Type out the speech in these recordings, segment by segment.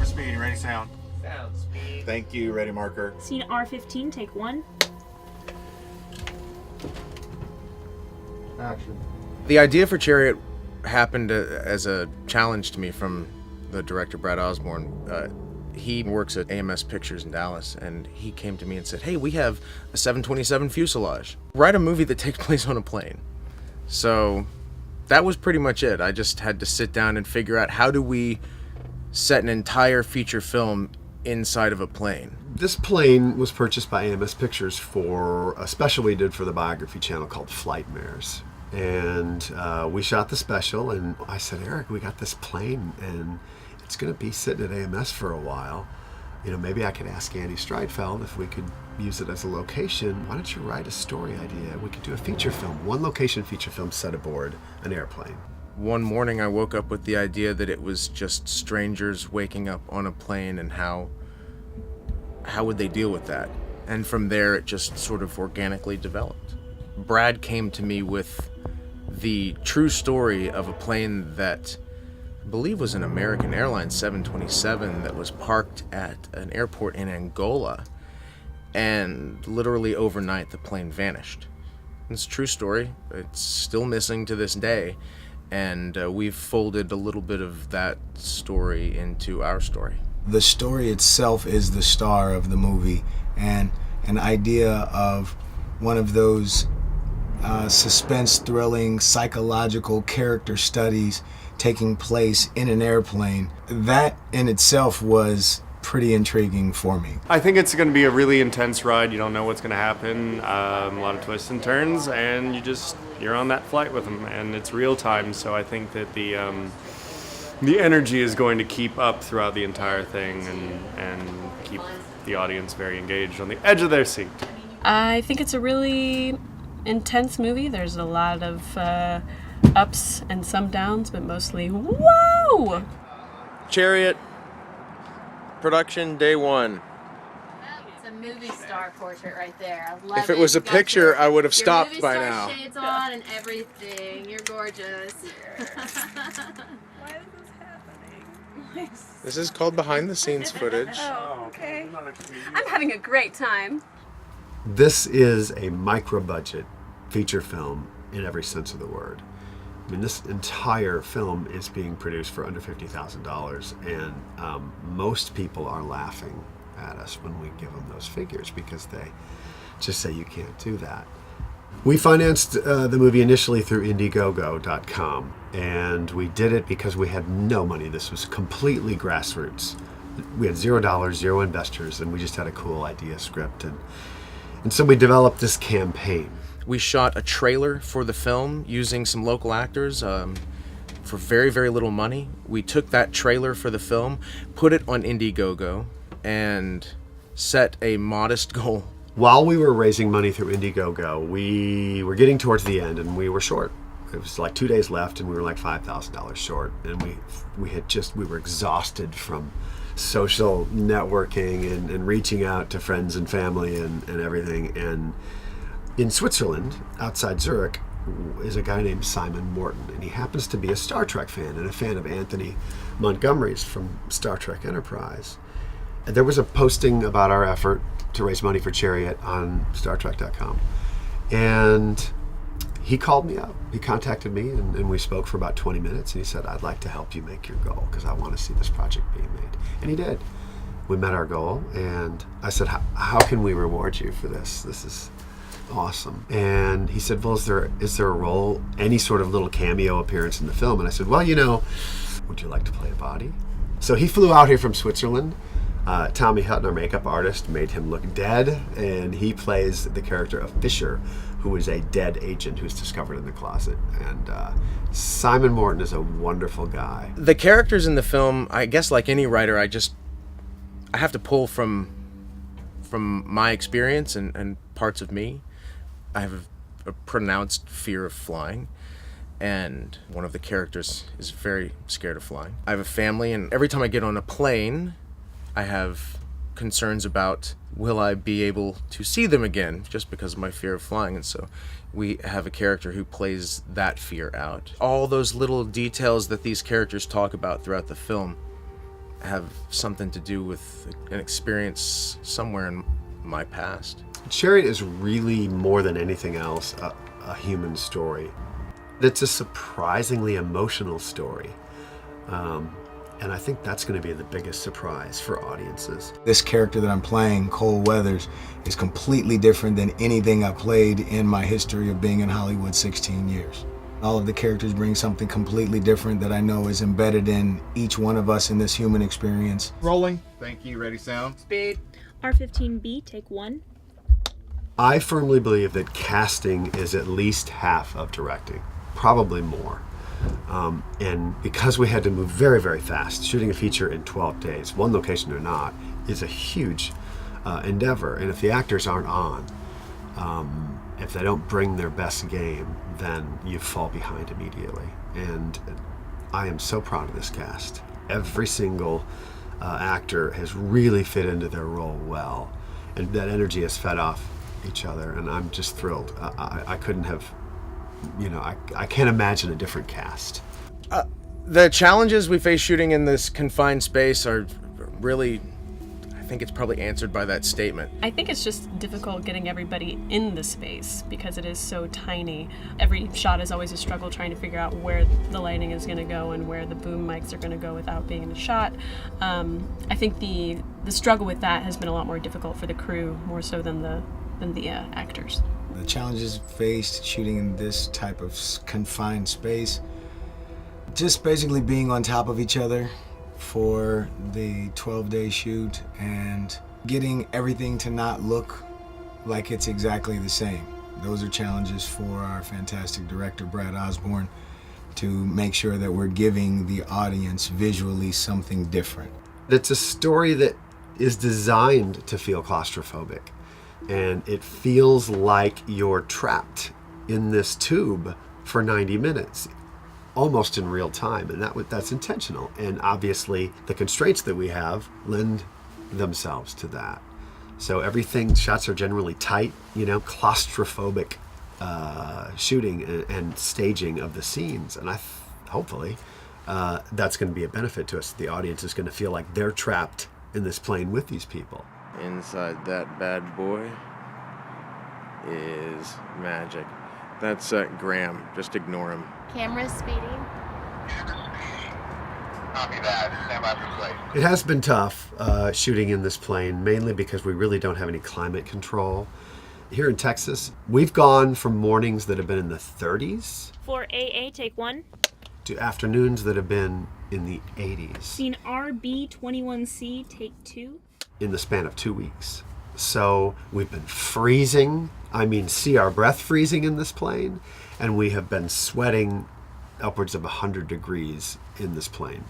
speed. Ready, sound. Sound speed. Thank you. Ready, marker. Scene R15, take 1. Action. The idea for Chariot happened as a challenge to me from the director, Brad Osborne. He works at AMS Pictures in Dallas, and he came to me and said, hey, we have a 727 fuselage. Write a movie that takes place on a plane. So that was pretty much it. I just had to sit down and figure out, how do we set an entire feature film inside of a plane? This plane was purchased by AMS Pictures for a special we did for the Biography channel called Flightmares. And we shot the special, and I said, Eric, we got this plane, and it's going to be sitting at AMS for a while. You know, maybe I could ask Andy Streitfeld if we could use it as a location. Why don't you write a story idea? We could do a feature film, one location feature film set aboard an airplane. One morning I woke up with the idea that it was just strangers waking up on a plane, and how would they deal with that? And from there it just sort of organically developed. Brad came to me with the true story of a plane that I believe was an American Airlines 727 that was parked at an airport in Angola, and literally overnight the plane vanished. It's a true story. It's still missing to this day, and we've folded a little bit of that story into our story. The story itself is the star of the movie, and an idea of one of those suspense, thrilling, psychological character studies taking place in an airplane, that in itself was pretty intriguing for me. I think it's going to be a really intense ride. You don't know what's going to happen. A lot of twists and turns, and you're on that flight with them, and it's real time. So I think that the energy is going to keep up throughout the entire thing, and keep the audience very engaged on the edge of their seat. I think it's a really intense movie. There's a lot of ups and some downs, but mostly whoa! Chariot, production day 1. It's a movie star portrait right there. I love If it was a picture, I would have your stopped movie by star now. Shades on and everything. You're gorgeous. Why is this happening? This is called behind the scenes footage. Oh, okay. I'm having a great time. This is a micro-budget feature film in every sense of the word. I mean, this entire film is being produced for under $50,000, and most people are laughing at us when we give them those figures because they just say you can't do that. We financed the movie initially through Indiegogo.com, and we did it because we had no money. This was completely grassroots. We had $0, 0 investors, and we just had a cool idea script, and so we developed this campaign. We shot a trailer for the film using some local actors for very, very little money. We took that trailer for the film, put it on Indiegogo, and set a modest goal. While we were raising money through Indiegogo, we were getting towards the end, and we were short. It was like 2 days left, and we were like $5,000 short, and we were exhausted from social networking and reaching out to friends and family and everything. And in Switzerland, outside Zurich, is a guy named Simon Morton, and he happens to be a Star Trek fan and a fan of Anthony Montgomery's from Star Trek Enterprise. And there was a posting about our effort to raise money for Chariot on StarTrek.com. And he called me up. He contacted me, and we spoke for about 20 minutes, and he said, I'd like to help you make your goal because I want to see this project being made. And he did. We met our goal, and I said, how can we reward you for this? This is awesome. And he said, well, is there a role, any sort of little cameo appearance in the film? And I said, well, would you like to play a body? So he flew out here from Switzerland. Tommy Hutton, our makeup artist, made him look dead, and he plays the character of Fisher, who is a dead agent who's discovered in the closet. And Simon Morton is a wonderful guy. The characters in the film, I guess like any writer, I have to pull from my experience and parts of me. I have a pronounced fear of flying, and one of the characters is very scared of flying. I have a family, and every time I get on a plane, I have concerns about, will I be able to see them again, just because of my fear of flying. And so we have a character who plays that fear out. All those little details that these characters talk about throughout the film have something to do with an experience somewhere in my past. Chariot is really more than anything else a human story. It's a surprisingly emotional story. And I think that's going to be the biggest surprise for audiences. This character that I'm playing, Cole Weathers, is completely different than anything I played in my history of being in Hollywood 16 years. All of the characters bring something completely different that I know is embedded in each one of us in this human experience. Rolling. Thank you. Ready, sound. Speed. R15B, take 1. I firmly believe that casting is at least half of directing, probably more. And because we had to move very, very fast, shooting a feature in 12 days, one location or not, is a huge endeavor. And if the actors aren't on, if they don't bring their best game, then you fall behind immediately. And I am so proud of this cast. Every single actor has really fit into their role well. And that energy has fed off each other, and I'm just thrilled. I couldn't have, I can't imagine a different cast. The challenges we face shooting in this confined space are really, I think it's probably answered by that statement. I think it's just difficult getting everybody in the space because it is so tiny. Every shot is always a struggle trying to figure out where the lighting is going to go and where the boom mics are going to go without being in the shot. I think the struggle with that has been a lot more difficult for the crew, more so than the actors. The challenges faced shooting in this type of confined space, just basically being on top of each other for the 12-day shoot and getting everything to not look like it's exactly the same. Those are challenges for our fantastic director, Brad Osborne, to make sure that we're giving the audience visually something different. It's a story that is designed to feel claustrophobic, and it feels like you're trapped in this tube for 90 minutes. Almost in real time, and that's intentional. And obviously the constraints that we have lend themselves to that. So shots are generally tight, claustrophobic shooting and staging of the scenes. And hopefully that's going to be a benefit to us. The audience is going to feel like they're trapped in this plane with these people. Inside that bad boy is magic. That's Graham. Just ignore him. Camera's speeding. Copy that. Stand by for play. It has been tough shooting in this plane, mainly because we really don't have any climate control. Here in Texas, we've gone from mornings that have been in the 30s For AA, take 1. to afternoons that have been in the 80s Scene RB21C, take 2. in the span of 2 weeks. So we've been freezing, see our breath freezing in this plane, and we have been sweating upwards of 100 degrees in this plane.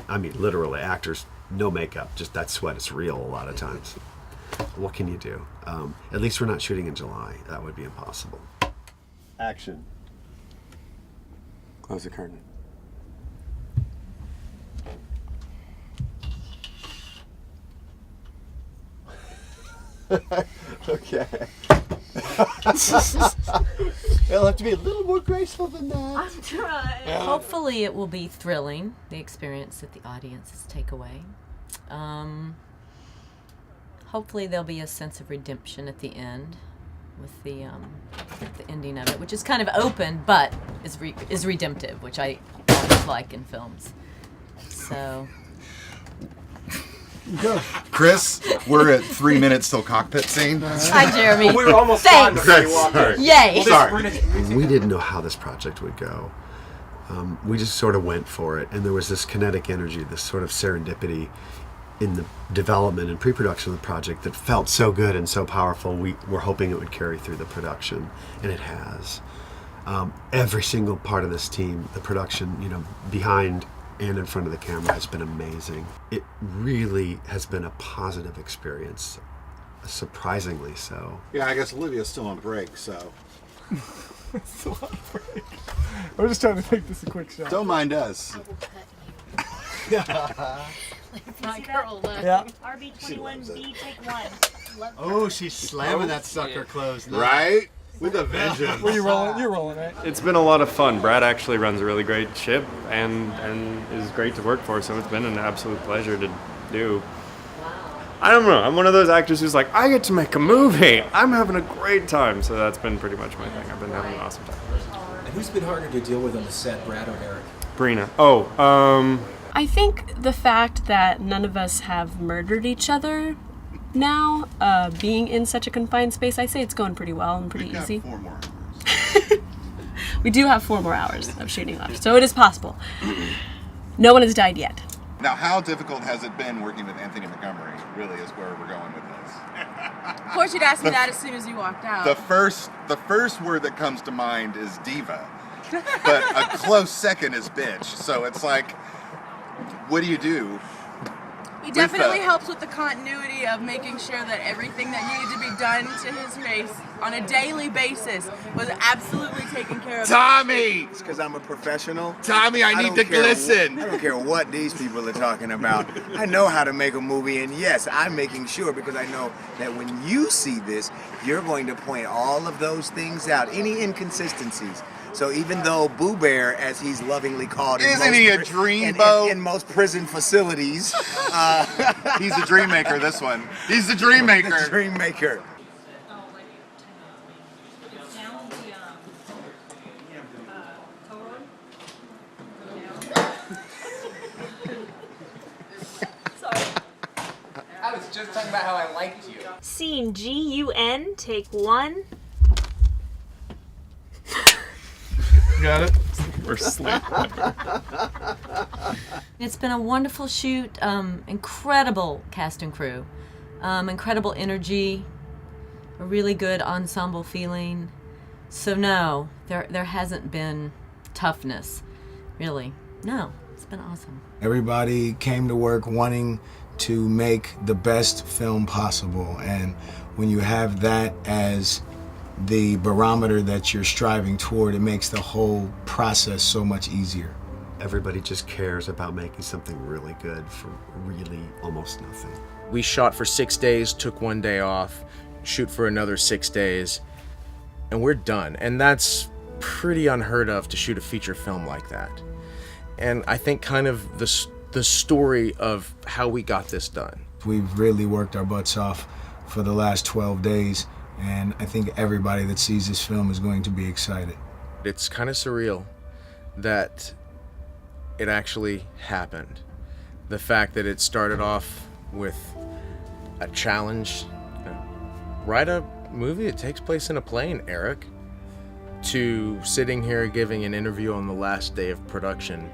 Literally, actors, no makeup, just that sweat is real a lot of times. What can you do? At least we're not shooting in July. That would be impossible. Action. Close the curtain. Okay. It'll have to be a little more graceful than that. I'm trying. Hopefully it will be thrilling, the experience that the audiences take away. Hopefully there'll be a sense of redemption at the end with the ending of it, which is kind of open, but is redemptive, which I always like in films. So... Chris, we're at 3 minutes till cockpit scene. Hi, Jeremy. We were almost Thanks. done before you walked in. Yay! Sorry. We didn't know how this project would go. We just sort of went for it, and there was this kinetic energy, this sort of serendipity in the development and pre-production of the project that felt so good and so powerful. We were hoping it would carry through the production, and it has. Every single part of this team, the production, behind and in front of the camera, has been amazing. It really has been a positive experience, surprisingly so. Yeah, I guess Olivia's still on break, so. Still on break. We're just trying to make this a quick shot. Don't mind us. I will cut you. Leave my girl alone. Yeah. RB21B, take 1. Oh, she's slamming that sucker closed. Right? With a vengeance. Were you rolling? You're rolling, right? It's been a lot of fun. Brad actually runs a really great ship and is great to work for, so it's been an absolute pleasure to do. I don't know. I'm one of those actors who's like, I get to make a movie. I'm having a great time. So that's been pretty much my thing. I've been having an awesome time. And who's been harder to deal with on the set, Brad or Eric? Brina. I think the fact that none of us have murdered each other now, being in such a confined space, I say it's going pretty well and pretty easy. Got 4 more hours. We do have 4 more hours of shooting left, so it is possible. No one has died yet. Now, how difficult has it been working with Anthony Montgomery? Really, is where we're going with this. Of course, you'd ask me that as soon as you walked out. The first word that comes to mind is diva, but a close second is bitch. So it's like, what do you do? He definitely helps with the continuity of making sure that everything that needed to be done to his face on a daily basis was absolutely taken care of. Tommy! It's because I'm a professional. Tommy, I need to glisten. I don't care what these people are talking about. I know how to make a movie, and yes, I'm making sure because I know that when you see this, you're going to point all of those things out, any inconsistencies. So even though Boo Bear, as he's lovingly called, Isn't he a dreamboat? in most prison facilities, He's a dream maker, this one. He's the dream maker. the dream maker. I was just talking about how I liked you. Scene GUN, take 1. Got it? We're asleep. It's been a wonderful shoot, incredible cast and crew, incredible energy, a really good ensemble feeling. So no, there hasn't been toughness, really. No, it's been awesome. Everybody came to work wanting to make the best film possible, and when you have that as the barometer that you're striving toward, it makes the whole process so much easier. Everybody just cares about making something really good for really almost nothing. We shot for 6 days, took 1 day off, shoot for another 6 days, and we're done. And that's pretty unheard of to shoot a feature film like that. And I think kind of the story of how we got this done. We've really worked our butts off for the last 12 days, and I think everybody that sees this film is going to be excited. It's kind of surreal that it actually happened. The fact that it started off with a challenge, write a movie that takes place in a plane, Eric, to sitting here giving an interview on the last day of production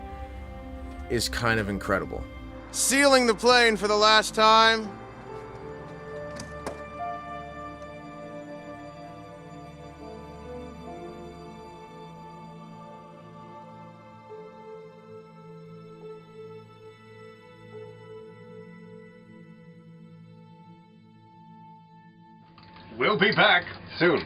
is kind of incredible. Sealing the plane for the last time. We'll be back soon.